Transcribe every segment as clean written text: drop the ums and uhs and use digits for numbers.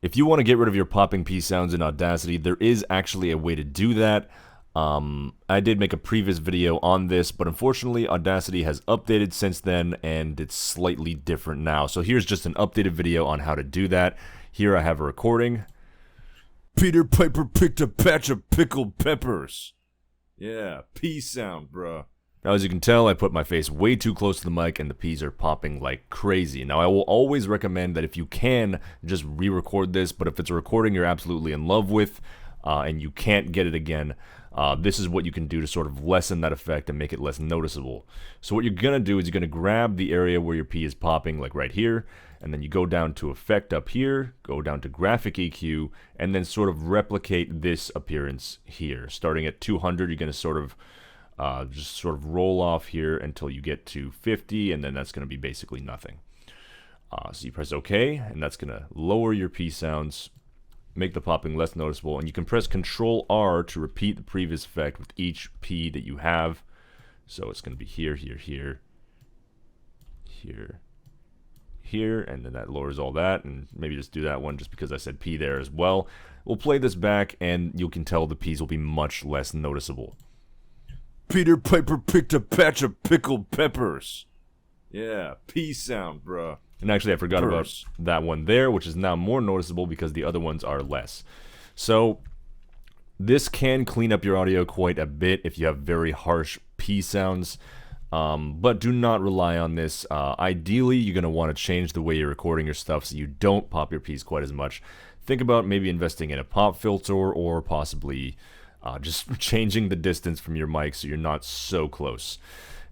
If you want to get rid of your popping P sounds in Audacity, there is actually a way to do that. I did make a previous video on this, but unfortunately Audacity has updated since then and it's slightly different now. So here's just an updated video on how to do that. Here I have a recording. Peter Piper picked a patch of pickled peppers. Yeah, P sound, bruh. Now, as you can tell, I put my face way too close to the mic and the P's are popping like crazy. Now, I will always recommend that if you can, just re-record this, but if it's a recording you're absolutely in love with and you can't get it again, this is what you can do to sort of lessen that effect and make it less noticeable. So what you're going to do is you're going to grab the area where your P is popping, like right here, and then you go down to Effect up here, go down to Graphic EQ, and then sort of replicate this appearance here. Starting at 200, you're going to sort of just sort of roll off here until you get to 50, and then that's going to be basically nothing. So you press OK, and that's going to lower your P sounds, make the popping less noticeable, and you can press Control R to repeat the previous effect with each P that you have. So it's going to be here, here, here, here, here, and then that lowers all that, and maybe just do that one just because I said P there as well. We'll play this back, and you can tell the P's will be much less noticeable. Peter Piper picked a patch of pickled peppers. Yeah, P sound, bruh. And actually, I forgot about that one there, which is now more noticeable because the other ones are less. So, this can clean up your audio quite a bit if you have very harsh P sounds. But do not rely on this. Ideally, you're going to want to change the way you're recording your stuff so you don't pop your P's quite as much. Think about maybe investing in a pop filter or possibly just changing the distance from your mic so you're not so close.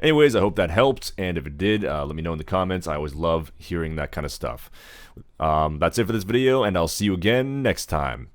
Anyways, I hope that helped, and if it did, let me know in the comments. I always love hearing that kind of stuff. That's it for this video, and I'll see you again next time.